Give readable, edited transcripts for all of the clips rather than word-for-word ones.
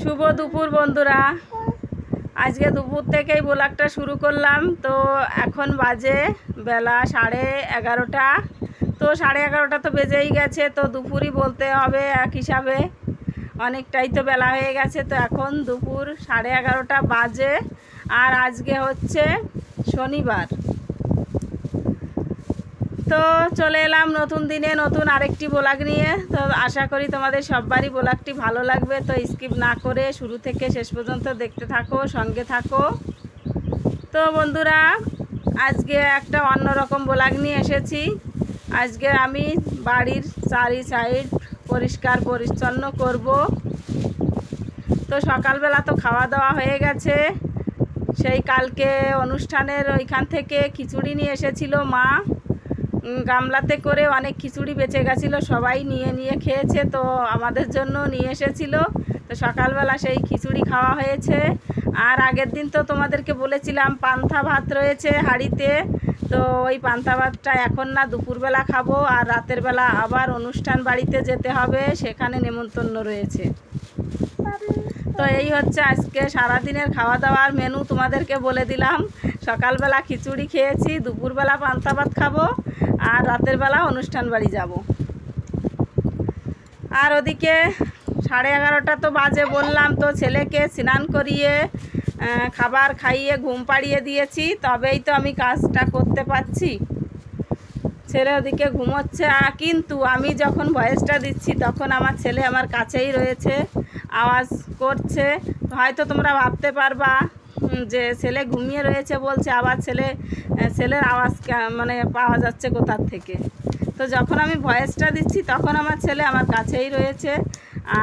শুভ দুপুর বন্ধুরা। আজকে দুপুর থেকেই ব্লগটা শুরু করলাম। তো এখন বাজে বেলা 11:30। তো 11:30 তো বেজেই গেছে, তো দুপুরই বলতে হবে এক হিসাবে, অনেকটাই তো বেলা হয়ে গেছে। তো এখন দুপুর 11:30 বাজে, আর আজকে হচ্ছে শনিবার। তো চলে এলাম নতুন দিনে নতুন আরেকটি ব্লগ নিয়ে। তো আশা করি তোমাদের সবারই ব্লগটি ভালো লাগবে। তো স্কিপ না করে শুরু থেকে শেষ পর্যন্ত দেখতে থাকো, সঙ্গে থাকো। তো বন্ধুরা, আজকে একটা অন্যরকম ব্লগ নিয়ে এসেছি। আজকে আমি বাড়ির চারি সাইড পরিষ্কার পরিচ্ছন্ন করব। তো সকালবেলা তো খাওয়া দাওয়া হয়ে গেছে। সেই কালকে অনুষ্ঠানের ওইখান থেকে খিচুড়ি নিয়ে এসেছিল মা, গামলাতে করে অনেক খিচুড়ি বেঁচে গেছিলো, সবাই নিয়ে নিয়ে খেয়েছে। তো আমাদের জন্য নিয়ে এসেছিল। তো সকালবেলা সেই খিচুড়ি খাওয়া হয়েছে। আর আগের দিন তো তোমাদেরকে বলেছিলাম পান্তা ভাত রয়েছে হাঁড়িতে। তো ওই পান্তা ভাতটা এখন না, দুপুরবেলা খাবো। আর রাতের বেলা আবার অনুষ্ঠান বাড়িতে যেতে হবে, সেখানে নেমন্তন্ন রয়েছে। তো এই হচ্ছে আজকে সারাদিনের খাওয়া দাওয়ার মেনু, তোমাদেরকে বলে দিলাম। সকালবেলা খিচুড়ি খেয়েছি, দুপুরবেলা পান্তা ভাত খাবো, আর রাতের বেলা অনুষ্ঠান বাড়ি যাব। আর ওদিকে 11:30 তো বাজে বললাম। তো ছেলেকে স্নান করিয়ে খাবার খাইয়ে ঘুম পাড়িয়ে দিয়েছি, তবেই তো আমি কাজটা করতে পারছি। ছেলে ওদিকে ঘুমোচ্ছে, কিন্তু আমি যখন ভয়েসটা দিচ্ছি তখন আমার ছেলে আমার কাছেই রয়েছে, আওয়াজ করছে। হয়তো তোমরা ভাবতে পারবা যে ছেলে ঘুমিয়ে রয়েছে বলছে, আবার ছেলের আওয়াজ মানে পাওয়া যাচ্ছে কোথার থেকে। তো যখন আমি ভয়েসটা দিচ্ছি তখন আমার ছেলে আমার কাছেই রয়েছে।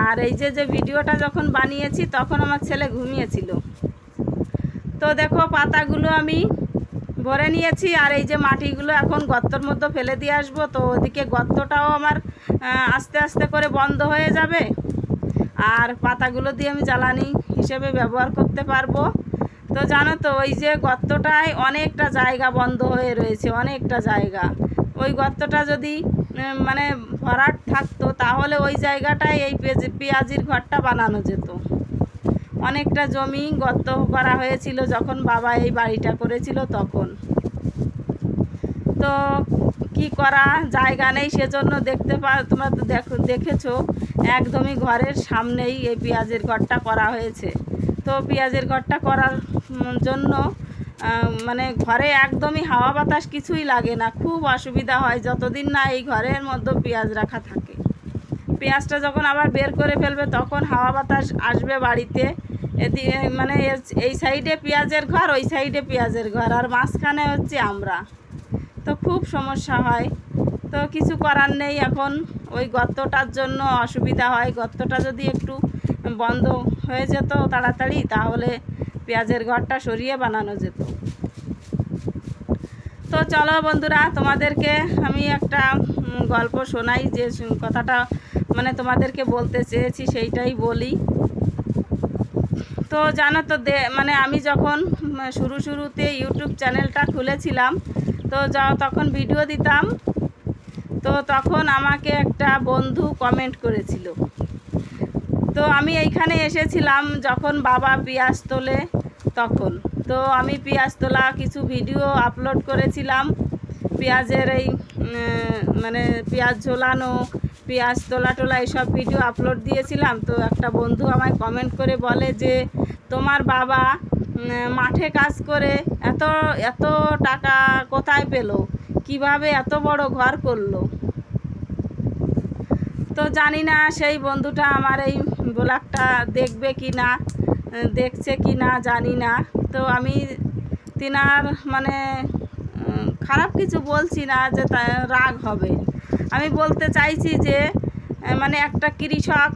আর এই যে ভিডিওটা যখন বানিয়েছি তখন আমার ছেলে ঘুমিয়েছিল। তো দেখো পাতাগুলো আমি ভরে নিয়েছি, আর এই যে মাটিগুলো এখন গর্তর মধ্যে ফেলে দিয়ে আসবো। তো ওদিকে গর্তটাও আমার আস্তে আস্তে করে বন্ধ হয়ে যাবে, আর পাতাগুলো দিয়ে আমি জ্বালানি হিসেবে ব্যবহার করতে পারবো। তো জানো তো, ওই যে গর্তটায় অনেকটা জায়গা বন্ধ হয়ে রয়েছে, অনেকটা জায়গা। ওই গর্তটা যদি মানে ভরাট থাকতো তাহলে ওই জায়গাটায় এই পেঁয়াজির ঘরটা বানানো যেত। অনেকটা জমি গর্ত করা হয়েছিল যখন বাবা এই বাড়িটা করেছিল তখন। তো কি করা, জায়গা নেই, সেজন্য তোমরা তো দেখেছো একদমই ঘরের সামনেই এই পেঁয়াজের ঘরটা করা হয়েছে। তো পেঁয়াজের ঘরটা করার জন্য মানে ঘরে একদমই হাওয়া বাতাস কিছুই লাগে না, খুব অসুবিধা হয় যতদিন না এই ঘরের মধ্যে পেঁয়াজ রাখা থাকে। পেঁয়াজটা যখন আবার বের করে ফেলবে তখন হাওয়া বাতাস আসবে বাড়িতে। এদিকে মানে এই সাইডে পেঁয়াজের ঘর, ওই সাইডে পেঁয়াজের ঘর, আর মাঝখানে হচ্ছে আমরা। তো খুব সমস্যা হয়। তো কিছু করার নেই, এখন ওই গর্তটার জন্য অসুবিধা হয়। গর্তটা যদি একটু বন্ধ হয়ে যেত তাড়াতাড়ি, তাহলে পেঁয়াজের ঘরটা সরিয়ে বানানো যেত। তো চলো বন্ধুরা, তোমাদেরকে আমি একটা গল্প শোনাই, যে কথাটা মানে তোমাদেরকে বলতে চেয়েছি সেইটাই বলি। তো জানো তো মানে আমি যখন শুরুতে ইউটিউব চ্যানেলটা খুলেছিলাম, তো তখন ভিডিও দিতাম। তো তখন আমাকে একটা বন্ধু কমেন্ট করেছিল। তো আমি এইখানে এসেছিলাম যখন বাবা পেঁয়াজ তোলে তখন। তো আমি পেঁয়াজ তোলা কিছু ভিডিও আপলোড করেছিলাম, পেঁয়াজের এই মানে পেঁয়াজ ঝোলানো, পেঁয়াজ তোলা এইসব ভিডিও আপলোড দিয়েছিলাম। তো একটা বন্ধু আমায় কমেন্ট করে বলে যে, তোমার বাবা মাঠে কাজ করে এত এত টাকা কোথায় পেলো, কিভাবে এত বড় ঘর করলো। তো জানি না সেই বন্ধুটা আমার এই ব্লগটা দেখবে কি না, দেখছে কি না জানি না। তো আমি তিনার মানে খারাপ কিছু বলছি না যে রাগ হবে। আমি বলতে চাইছি যে মানে একটা কৃষক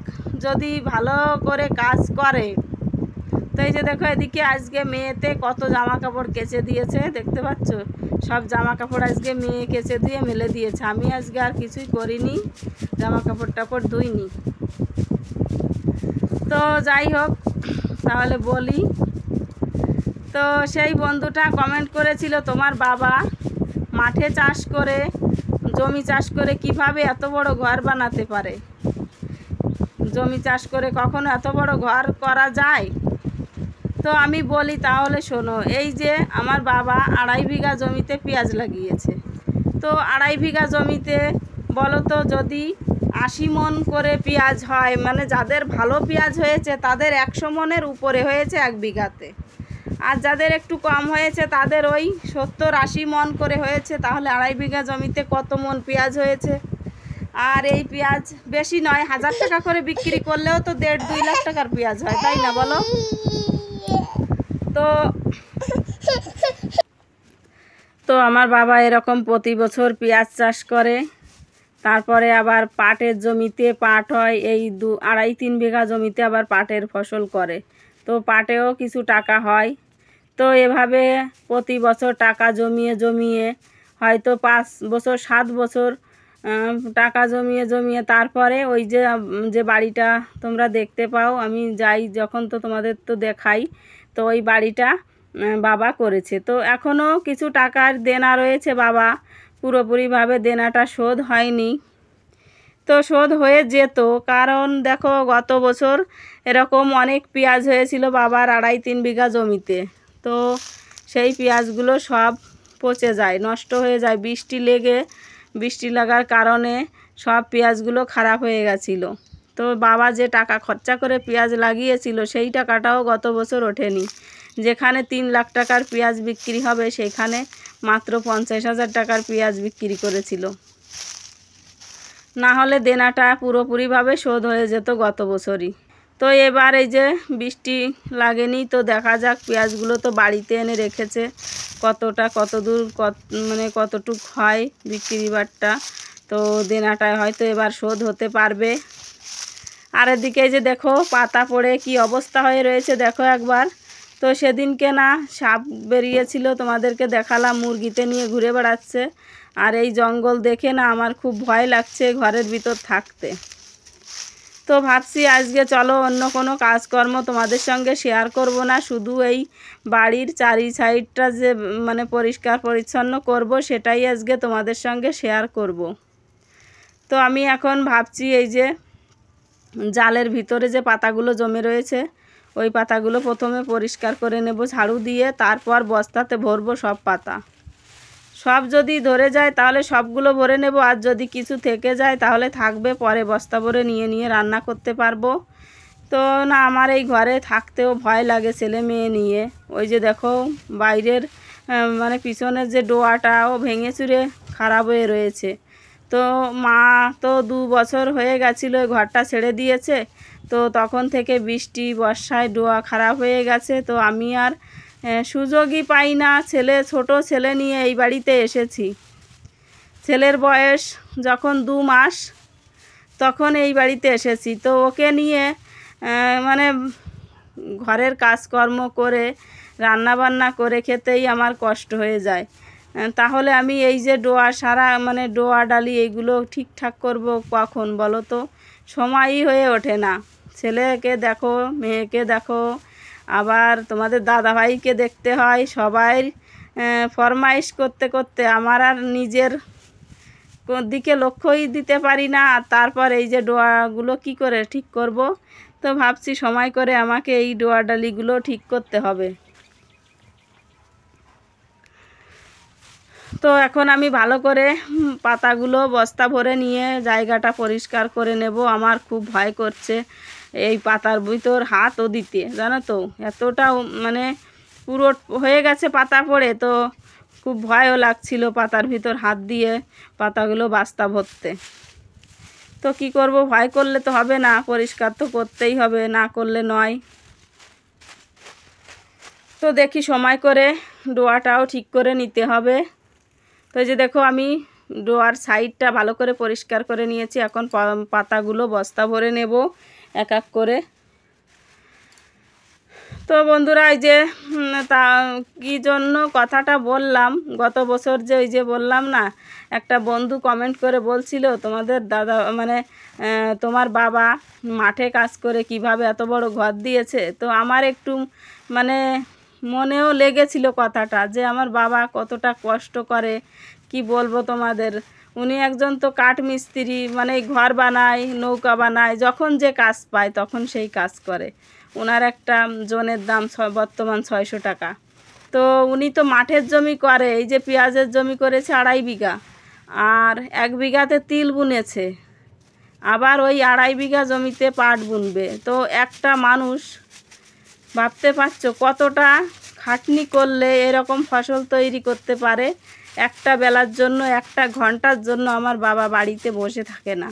যদি ভালো করে কাজ করে, তো এই যে দেখো এদিকে আজকে মেয়েতে কত জামা কাপড় কেচে দিয়েছে, দেখতে পাচ্ছ? সব জামা কাপড় আজকে মেয়ে কেচে দিয়ে মেলে দিয়েছে। আমি আজকে আর কিছুই করিনি, জামা কাপড় টাপড় ধুইনি। তো যাই হোক, তাহলে বলি। তো সেই বন্ধুটা কমেন্ট করেছিল, তোমার বাবা মাঠে চাষ করে, জমি চাষ করে কিভাবে এত বড় ঘর বানাতে পারে। জমি চাষ করে কখনো এত বড় ঘর করা যায়? তো আমি বলি তাহলে শোনো, এই যে আমার বাবা 2.5 বিঘা জমিতে পেঁয়াজ লাগিয়েছে। তো 2.5 বিঘা জমিতে বলো তো, যদি 80 মন করে পেঁয়াজ হয়, মানে যাদের ভালো পেঁয়াজ হয়েছে তাদের 100 মনের উপরে হয়েছে 1 বিঘাতে, আর যাদের একটু কম হয়েছে তাদের ওই 70-80 মন করে হয়েছে। তাহলে 2.5 বিঘা জমিতে কত মন পেঁয়াজ হয়েছে? আর এই পেঁয়াজ বেশি নয়, 1000 টাকা করে বিক্রি করলেও তো 1.5-2 লাখ টাকার পেঁয়াজ হয়, তাই না বলো? তো তো আমার বাবা এরকম প্রতি বছর পেঁয়াজ চাষ করে। তারপরে আবার পাটের জমিতে পাট হয়, এই 2-2.5-3 বিঘা জমিতে আবার পাটের ফসল করে। তো পাটেও কিছু টাকা হয়। তো এভাবে প্রতি বছর টাকা জমিয়ে জমিয়ে হয়তো 5 বছর 7 বছর টাকা জমিয়ে জমিয়ে তারপরে ওই যে বাড়িটা তোমরা দেখতে পাও, আমি যাই যখন তো তোমাদের তো দেখাই, তো ওই বাড়িটা বাবা করেছে। তো এখনও কিছু টাকার দেনা রয়েছে, বাবা পুরোপুরিভাবে দেনাটা শোধ হয়নি। তো শোধ হয়ে যেত, কারণ দেখো গত বছর এরকম অনেক পেঁয়াজ হয়েছিল বাবার 2.5-3 বিঘা জমিতে। তো সেই পেঁয়াজগুলো সব পচে যায়, নষ্ট হয়ে যায়, বৃষ্টি লাগার কারণে সব পেঁয়াজগুলো খারাপ হয়ে গেছিলো। তো বাবা যে টাকা খরচা করে পেঁয়াজ লাগিয়েছিল সেই টাকাটাও গত বছর ওঠেনি। যেখানে 3 লাখ টাকার পেঁয়াজ বিক্রি হবে সেখানে মাত্র 50,000 টাকার পেঁয়াজ বিক্রি করেছিল। না হলে দেনাটা পুরোপুরিভাবে শোধ হয়ে যেত গত বছরই। তো এবার এই যে বৃষ্টি লাগেনি, তো দেখা যাক, পেঁয়াজগুলো তো বাড়িতে এনে রেখেছে, কতদূর মানে কতটুক হয় বিক্রি বাট্টা, তো দেনাটা হয়তো এবার শোধ হতে পারবে। আর এদিকে যে দেখো পাতা পড়ে কি অবস্থা হয়ে রয়েছে দেখো একবার। তো সেদিনকে না সাপ বেরিয়েছিল, তোমাদেরকে দেখালাম, মুরগিতে নিয়ে ঘুরে বেড়াচ্ছে। আর এই জঙ্গল দেখে না আমার খুব ভয় লাগছে ঘরের ভিতর থাকতে। তো ভাবছি আজকে চলো অন্য কোনো কাজকর্ম তোমাদের সঙ্গে শেয়ার করব না, শুধু এই বাড়ির চারি সাইডটা যে মানে পরিষ্কার পরিচ্ছন্ন করব সেটাই আজকে তোমাদের সঙ্গে শেয়ার করব। তো আমি এখন ভাবছি এই যে জালের ভিতরে যে পাতাগুলো জমে রয়েছে ওই পাতাগুলো প্রথমে পরিষ্কার করে নেব ঝাড়ু দিয়ে, তারপর বস্তাতে ভরবো সব পাতা। সব যদি ধরে যায় তাহলে সবগুলো ভরে নেব, আর যদি কিছু থেকে যায় তাহলে থাকবে, পরে বস্তা ভরে নিয়ে নিয়ে রান্না করতে পারবো। তো না আমার এই ঘরে থাকতেও ভয় লাগে ছেলে মেয়ে নিয়ে। ওই যে দেখো বাইরের মানে পিছনের যে ডোয়াটাও ভেঙে চুরে খারাপ হয়ে রয়েছে। তো মা তো 2 বছর হয়ে গেছিলো ওই ঘরটা ছেড়ে দিয়েছে। তো তখন থেকে বৃষ্টি বর্ষায় ডোয়া খারাপ হয়ে গেছে। তো আমি আর সুযোগই পাই না, ছোট ছেলে নিয়ে এই বাড়িতে এসেছি। ছেলের বয়স যখন 2 মাস তখন এই বাড়িতে এসেছি। তো ওকে নিয়ে মানে ঘরের কাজকর্ম করে রান্নাবান্না করে খেতেই আমার কষ্ট হয়ে যায়। তাহলে আমি এই যে মানে ডোয়া ডালি এইগুলো ঠিকঠাক করব কখন বলো তো? সময়ই হয়ে ওঠে না। ছেলেকে দেখো, মেয়েকে দেখো, আবার তোমাদের দাদাভাইকে দেখতে হয়, সবাই ফরমাইশ করতে করতে আমার আর নিজের দিকে লক্ষ্যই দিতে পারি না। আর তারপর এই যে ডোয়াগুলো কি করে ঠিক করব? তো ভাবছি সময় করে আমাকে এই ডোয়া ডালিগুলো ঠিক করতে হবে। তো এখন আমি ভালো করে পাতাগুলো বস্তা ভরে নিয়ে জায়গাটা পরিষ্কার করে নেব। আমার খুব ভয় করছে এই পাতার ভিতর হাতও দিতে, জানো তো, এতটাও মানে পুরো হয়ে গেছে পাতা পড়ে। তো খুব ভয়ও লাগছিল পাতার ভিতর হাত দিয়ে পাতাগুলো বস্তা ভরতে। তো কি করব, ভয় করলে তো হবে না, পরিষ্কার তো করতেই হবে, না করলে নয়। তো দেখি সময় করে ডোয়াটাও ঠিক করে নিতে হবে। তো এই যে দেখো আমি ডোয়ার সাইডটা ভালো করে পরিষ্কার করে নিয়েছি। এখন পাতাগুলো বস্তা ভরে নেব এক এক করে। তো বন্ধুরা এই যে তা কী জন্য কথাটা বললাম, গত বছর যে ওই যে বললাম না, একটা বন্ধু কমেন্ট করে বলছিল তোমাদের দাদা মানে তোমার বাবা মাঠে কাজ করে কিভাবে এত বড় ঘর দিয়েছে। তো আমার একটু মানে মনেও লেগেছিল কথাটা, যে আমার বাবা কতটা কষ্ট করে কি বলবো তোমাদের। উনি একজন তো কাঠ মিস্ত্রি, মানে ঘর বানায়, নৌকা বানায়, যখন যে কাজ পায় তখন সেই কাজ করে। ওনার একটা জনের দাম বর্তমান 600 টাকা। তো উনি তো মাঠের জমি করে, এই যে পেঁয়াজের জমি করেছে 2.5 বিঘা, আর 1 বিঘাতে তিল বুনেছে, আবার ওই 2.5 বিঘা জমিতে পাট বুনবে। তো একটা মানুষ ভাবতে পারছো কতটা খাটনি করলে এরকম ফসল তৈরি করতে পারে। একটা বেলার জন্য, একটা ঘন্টার জন্য আমার বাবা বাড়িতে বসে থাকে না,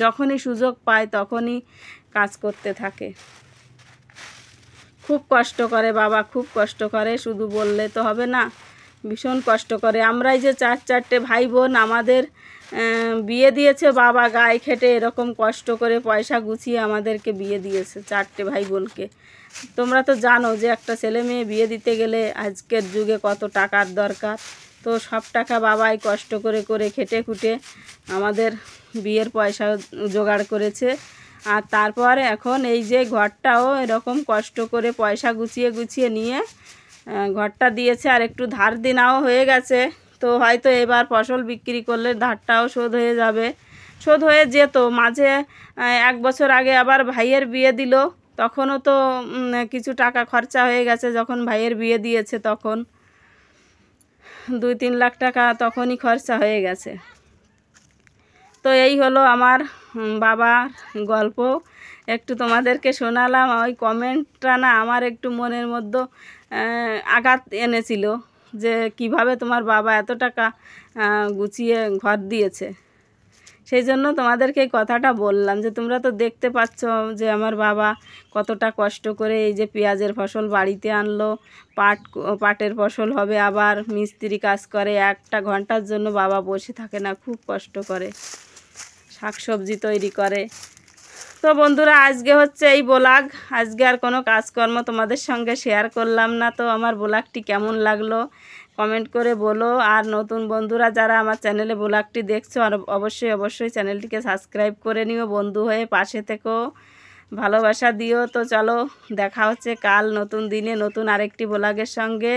যখনই সুযোগ পায় তখনই কাজ করতে থাকে। খুব কষ্ট করে বাবা, খুব কষ্ট করে, শুধু বললে তো হবে না, ভীষণ কষ্ট করে। আমরাই যে 4 ভাই বোন, আমাদের বিয়ে দিয়েছে বাবা গায়ে খেটে, এরকম কষ্ট করে পয়সা গুছিয়ে আমাদেরকে বিয়ে দিয়েছে 4 ভাই বোনকে। তোমরা তো জানো যে একটা ছেলে মেয়ে বিয়ে দিতে গেলে আজকের যুগে কত টাকার দরকার। তো সব টাকা বাবাই কষ্ট করে করে খেটে খুটে আমাদের বিয়ের পয়সা জোগাড় করেছে। আর তারপর এখন এই যে ঘরটাও এরকম কষ্ট করে পয়সা গুছিয়ে গুছিয়ে নিয়ে ঘরটা দিয়েছে। আর একটু ধার দেনাও হয়ে গেছে, তো হয়তো এবার ফসল বিক্রি করলে ধারটাও শোধ হয়ে যাবে, শোধ হয়ে যেত। মাঝে 1 বছর আগে আবার ভাইয়ের বিয়ে দিল, তখনও তো কিছু টাকা খরচা হয়ে গেছে। যখন ভাইয়ের বিয়ে দিয়েছে তখন 2-3 লাখ টাকা তখনই খরচা হয়ে গেছে। তো এই হলো আমার বাবার গল্প, একটু তোমাদেরকে শোনালাম। ওই কমেন্টটা না আমার একটু মনের মধ্যে আঘাত এনেছিল, যে কিভাবে তোমার বাবা এত টাকা গুছিয়ে ঘর দিয়েছে। সেই জন্য তোমাদেরকে এই কথাটা বললাম, যে তোমরা তো দেখতে পাচ্ছ যে আমার বাবা কতটা কষ্ট করে এই যে পেঁয়াজের ফসল বাড়িতে আনলো, পাটের ফসল হবে, আবার মিস্ত্রি কাজ করে। একটা ঘন্টার জন্য বাবা বসে থাকে না, খুব কষ্ট করে, শাকসবজি তৈরি করে। তো বন্ধুরা, আজকে হচ্ছে এই ব্লগ, আজকে আর কোনো কাজকর্ম তোমাদের সঙ্গে শেয়ার করলাম না। তো আমার ব্লগটি কেমন লাগলো কমেন্ট করে বলো। আর নতুন বন্ধুরা যারা আমার চ্যানেলে ব্লগটি দেখছো, আর অবশ্যই চ্যানেলটিকে সাবস্ক্রাইব করে নিও, বন্ধু হয়ে পাশে থেকো, ভালোবাসা দিও। তো চলো, দেখা হচ্ছে কাল নতুন দিনে নতুন আরেকটি ব্লগের সঙ্গে।